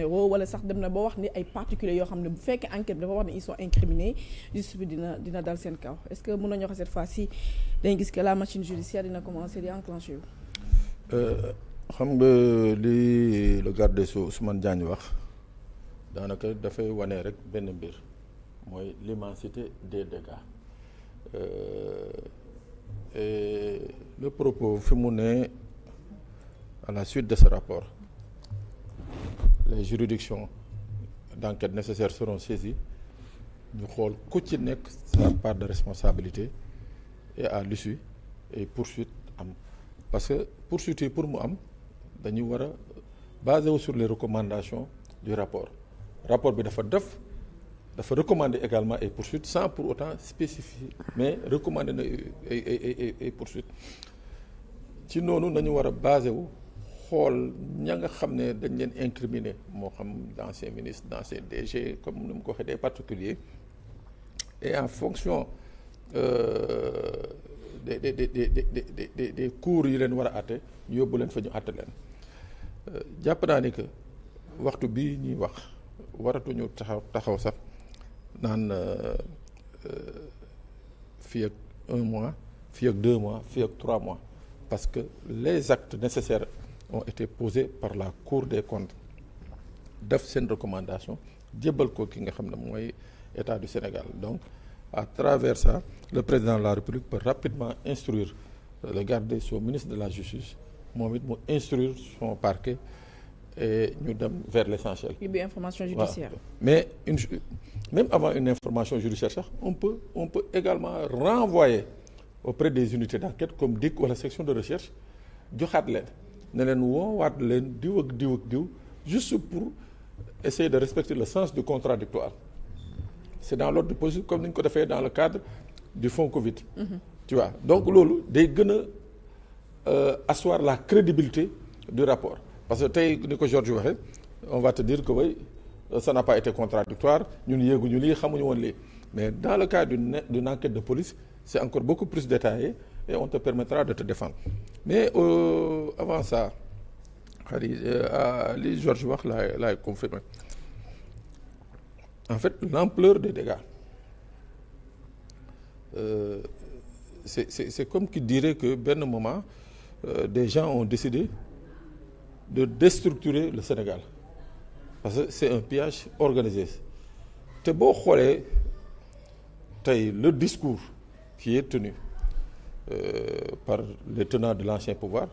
wala sax dem na ba wax ni ay particuliers yoo xam ne bu fekkee enquête bi dafa wax ne ils sont incriminés justice bi dina dal seen kaw est-ce que mën nañu wax cette fois-ci dañu gis que la machine judiciaire dina commencer di enclencher wu. xam nga li le garde des Sceaux Ousmane Diagne wax daanaka dafay wane rek benn mbir mooy l'immensité des dégâts et le propos fi mu ne à la suite de ce rapport les juridictions d'enquête nécessaires seront saisies ñu xool ku ci nekk sa part de responsabilité et à l'issue et poursuite am parce que poursuite yi pour mu am dañu war a basé wu sur les recommandations du rapport bi dafa recommander également ay poursuites sans pour autant spécifier mais recommander na ay poursuites ci noonu nañu war a basé wu xool ña nga xam ne dañ leen incriminer moo xam d'anciens ministres d'anciens DG comme ni mu ko waxee des particuliers et en fonction des cours yi leen war a àtte ñu yóbbu leen fa ñu àtte leen jàpp naa ni que waxtu bii ñuy wax waratuñu taxaw sax naan fii ak 1 mois fii ak 2 mois fii ak 3 mois parce que les actes nécessaires ont été posés par la Cour des comptes def seen recommandation jébbal ko ki nga xam ne mooy État du Sénégal donc à travers ça le président de la République peut rapidement instruire le garde des Sceaux ministre de la Justice moom it mu instruire son parquet et ñu dem vers l'essentiel. Yóbbu information judiciaire. Mais même avant une information judiciaire sax on peut également renvoyer auprès des unités d'enquête comme DIC wala section de recherche joxaat leen ne leen woowaat leen diw ak diw juste pour essayer de respecter le sens du contradictoire c'est dans l'ordre possible comme ni ñu ko defee dans le cadre du fonds Covid. Tu vois donc loolu day gën a asseoir la crédibilité du rapport parce que tey ni ko Georges waxee on va te dire que oui ça n'a pas été contradictoire ñun yéeguñu lii xamuñu woon lii mais dans le cas d'une enquête de police c'est encore beaucoup plus détaillé et on te permettra de te défendre mais avant ça li Georges wax laay confirmer en fait l'ampleur des dégâts c'est comme qui dirait que benn moment des gens ont décidé de déstructurer le Sénégal parce que c'est un pillage organisé te boo xoolee tey le discours qui est tenu par les tenants de l'ancien pouvoir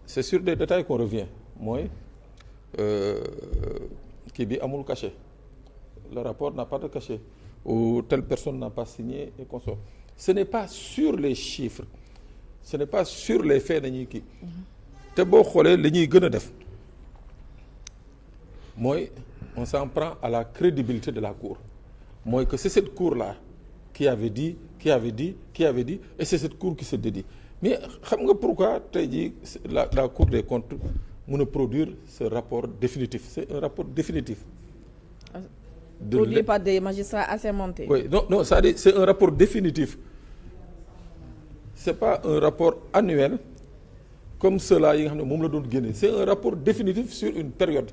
c'est sur des détails qu'on revient mooy kii bi amul cachet le rapport n'a pas de cachet ou telle personne n'a pas signé et consort ce n'est pas sur les chiffres ce n'est pas sur les faits nañuy kii te boo xoolee li ñuy gën a def mooy on s'en prend à la crédibilité de la cour mooy que c'est cette cour-là qui avait dit et c'est cette cour qui se dédie mais xam nga pourquoi tey jii la cour des comptes mën a produire ce rapport définitif c'est un rapport définitif produit par des magistrats assermentés. Oui, non c'est-à-dire c'est un rapport définitif c'est pas un rapport annuel comme ceux-là yi nga xam ne moom la doon génne c'est un rapport définitif sur une période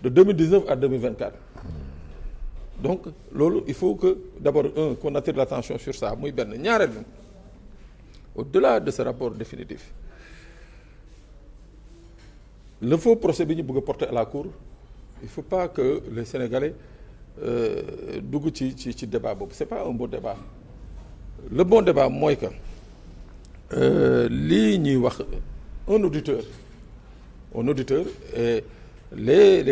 de 2019 à 2024 donc loolu il faut que d'abord qu'on attire l'attention sur ça muy benn ñaareel bi au-delà de ce rapport définitif le faux procès bi ñu bëgg a porter à la cour il faut pas que les Sénégalais dugg ci débat boobu c'est pas un bon débat le bon débat mooy que lii ñuy wax un auditeur et les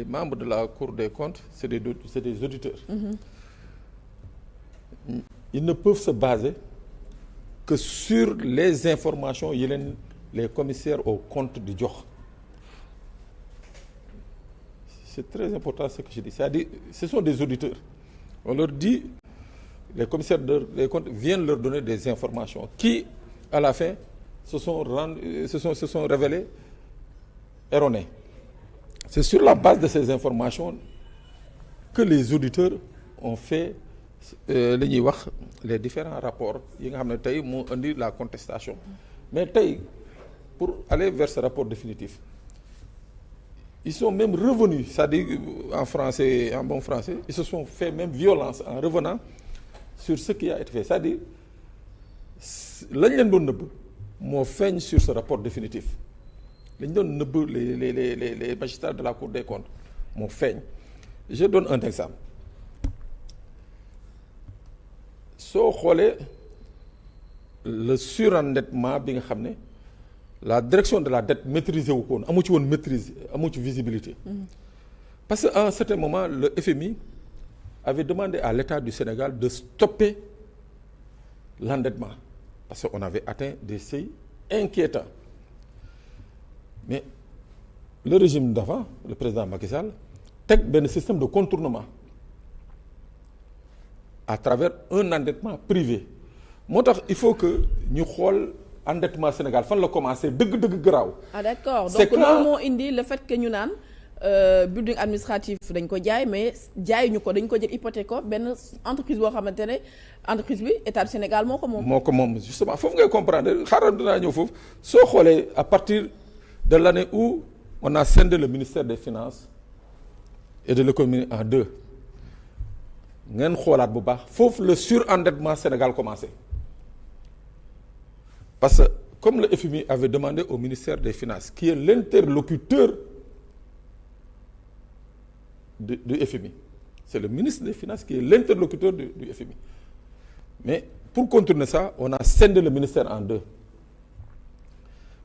membres de la Cour des comptes c'est des auditeurs. Ils ne peuvent se baser que sur les informations yi leen les commissaires aux comptes di jox c'est très important ce que je dis c'est-à-dire ce sont des auditeurs on leur dit les commissaires des comptes viennent leur donner des informations qui à la fin se sont révélées erronées c'est sur la base de ces informations que les auditeurs ont fait li ñuy wax les différents rapports yi nga xam ne tey moo indi la contestation mais tey pour aller vers ce rapport définitif. Ils sont même revenus, c'est-à-dire en bon français, ils se sont fait même violence en revenant sur ce qui a été fait. C'est-à-dire lañ leen doon nëbb moo feeñ sur ce rapport définitif lañ doon nëbb les magistrats de la Cour des comptes moo feeñ. Je donne un exemple. soo xoolee le surendettement bi nga xam ne la direction de la dette maîtrisé wu ko woon amu ci woon maîtrise amu ci visibilité. Parce que à un certain moment le FMI avait demandé à l'État du Sénégal de stopper l'endettement parce qu'on avait atteint des seuils inquiétants. Mais le régime d'avant, le président Macky Sall, teg benn système de contournement à travers un endettement privé. Moo tax il faut que ñu xool endettement Sénégal fan la commencé dëgg-dëgg garaaw. Ah d'accord, c'est donc loolu moo indi le fait que ñu naan building administratif dañ ko jaay mais jaayuñu ko dañ ko jël hypothèque ko benn entreprise boo xamante ne entreprise bi état du Sénégal moo ko moom. moo ko moom justement foofu ngay comprendre xaaral dinaa ñëw foofu soo xoolee à partir de l'année où on a scindé le ministère des Finances et de l'économie en deux ngeen xoolaat bu baax foofu le surendettement Sénégal commencé. Parce que comme le FMI avait demandé au ministère des Finances, qui est l'interlocuteur du FMI, c'est le ministre des Finances qui est l'interlocuteur du FMI. Mais pour contourner ça, on a scindé le ministère en deux.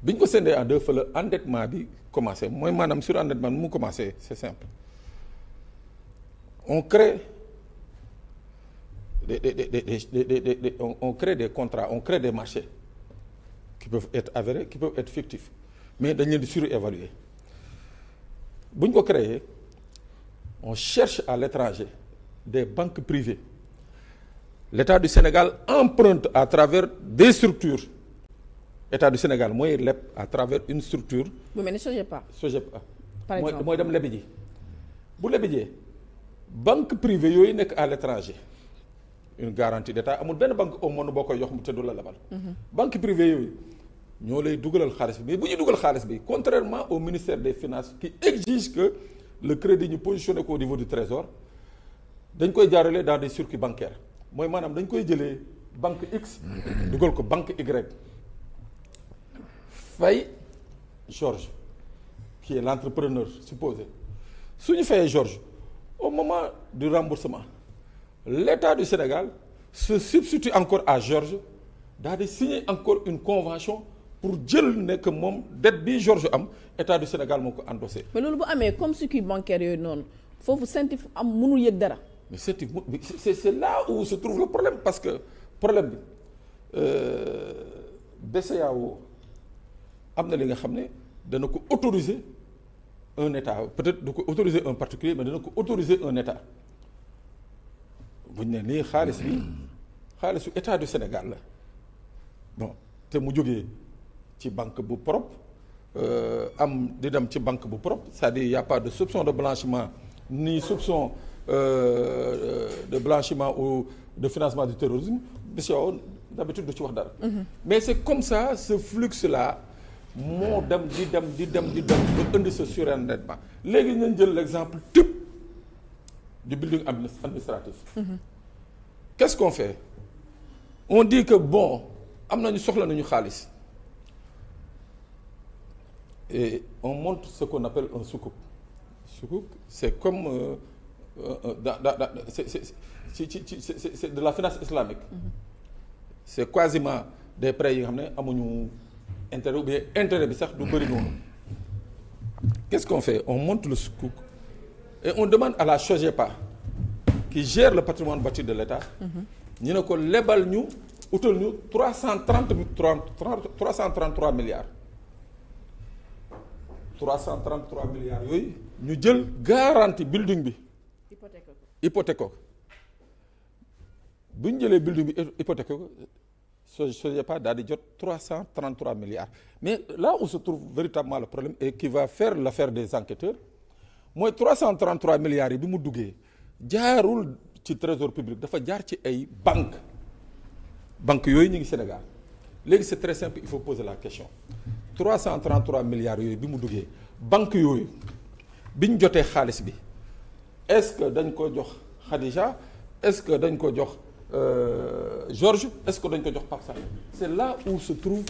Bi ñu ko scindé en deux, fa le endettement bi commencé mooy maanaam surendettement mu commencé c'est simple. On crée on crée des contrats, on crée des marchés. Qui peuvent être avérés, qui peuvent être fictifs mais dañ leen di surévaluer bu ñu ko créer on cherche à l'étranger des banques privées. L'État du Sénégal emprunte à travers des structures. État du Sénégal mooy leb à travers une structure. bu mel ni SOGEPA. par exemple mooy dem lebi ji bu lebi jee banque privée yooyu nekk à l'étranger une garantie d'État amul benn banque au monde boo koy jox mu te du la lebal. banque privée yooyu ñoo lay dugalal xaalis bi mais bu ñu dugal xaalis bi contrairement au ministère des Finances qui exige que le crédit ñu positionné ko au niveau du trésor dañ koy jaarale dans des circuits bancaires mooy maanaam dañ koy jëlee banque X dugal ko banque Y fay Georges qui est l'entrepreneur supposé su ñu fayee Georges au moment du remboursement l'État du Sénégal se substitue encore à Georges daal di signer encore une convention pour jël ne que moom dette bi Georges am État du Sénégal moo ko endossé. mais loolu bu amee comme circuit bancaire yooyu noonu foofu CENTIF am mënul yëg dara. mais c'est là où se trouve le problème parce que problème bi BCEAO am na li nga xam ne dana ko autoriser un État peut-être du ko autoriser un particulier mais dana ko autoriser un État. bu ñu ne nii xaalisu État du Sénégal la bon te mu jógee ci banque bu propre am di dem ci banque bu propre c'est-à-dire y a pas de soupçon de blanchiment ni soupçon de blanchiment ou de financement du terrorisme BCEAO d'habitude du ci wax dara. Mais c'est comme ça ce flux là moo dem ba indi ce surendettement léegi ñu jël l'exemple type du building administratif. Qu'est-ce qu'on fait? On dit que bon am nañu soxla nañu xaalis et on monte ce qu'on appelle un sukuk. Sukuk c'est comme c'est de la finance islamique. C'est quasiment des prêts yi nga xam ne amuñu intérêt ou bien intérêt bi sax du bëri noonu. Qu'est-ce qu'on fait? On monte le sukuk et on demande à la SOGEPA qui gère le patrimoine bâti de l'État ñu ne ko lebal ñu utal ñu 333 milliards 333 milliards yooyu ñu jël garantie building bi hypothèque ko bu ñu jëlee building bi hypothèque ko SOGEPA daal di jot 333 milliards mais là où se trouve véritablement le problème et qui va faire l'affaire des enquêteurs mooy 333 milliards yi bi mu duggee jaarul ci trésor public dafa jaar ci ay banque yooyu ñu ngi Sénégal léegi c'est très simple il faut poser la question 333 milliards yooyu bi mu duggee banque yooyu bi ñu jotee xaalis bi est-ce que dañ ko jox Khadija est-ce que dañ ko jox Georges est-ce que dañ ko jox Pape Sané c'est là où se trouve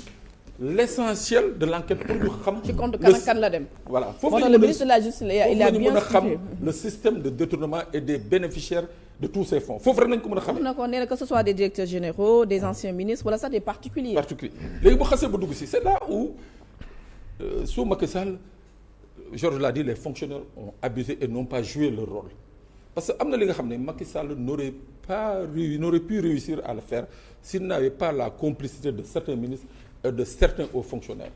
l'essentiel de l'enquête pour ñu xam. ci compte kan ak kan la dem. voilà foofu le ministre de la justice il a bien xam le système de détournement et des bénéficiaires de tous ces fonds foofu rek nañ ko mën a xam. na ko nee na que ce soit des directeurs généraux des anciens ministres wala sax des particuliers. léegi bu xasee ba dugg si c'est là où sous Macky Sall Georges l'a dit les fonctionnaires ont abusé et n'ont pas joué leur rôle parce que am na li nga xam ne Macky Sall n'aurait pu réussir à le faire s'il n'avait pas la complicité de certains ministres et de certains hauts fonctionnaires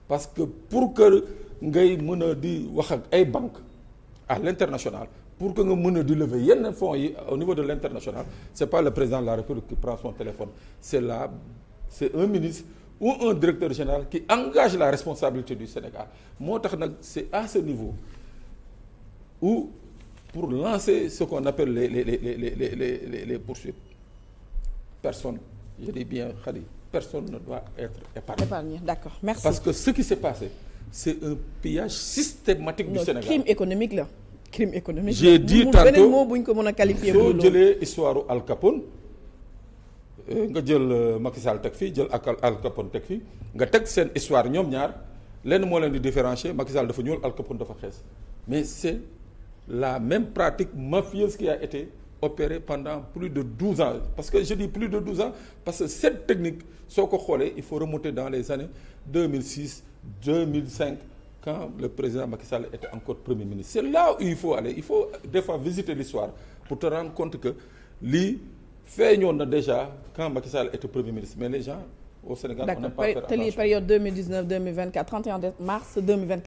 parce que pour que ngay mën a di wax ak ay banques à l'international pour que nga mën a di lever yenn fonds yi au niveau de l'international c'est pas le président de la République qui prend son téléphone c'est un ministre ou un directeur général qui engage la responsabilité du Sénégal moo tax nag c'est à ce niveau où pour lancer ce qu'on appelle les poursuites personne je dis bien Khady personne ne doit être épargné. D'accord, merci. Parce que ce qui s'est passé c'est un pillage systématique du Sénégal. Crime économique la. Crime économique. J'ai dit tantôt beneen mot bu ñu ko mën a qualifier. soo jëlee histoire Al Capone nga jël Macky Sall teg fii jël Al Capone teg fii nga teg seen histoire ñoom ñaar lenn moo leen di différencier Macky Sall dafa ñuul Al Capone dafa xees mais c'est la même pratique mafieuse qui a été opérée pendant plus de 12 ans parce que je dis plus de 12 ans parce que cette technique soo ko xoolee il faut remonter dans les années 2006 2005 quand le président Macky Sall était encore Premier ministre c'est là où il faut aller il faut des fois visiter l'histoire pour te rendre compte que lii feeñoon na déjà quand Macky Sall était Premier ministre mais les gens au Sénégal on n'a pas fait attention. D'accord période 2019 2024 31 mars 2024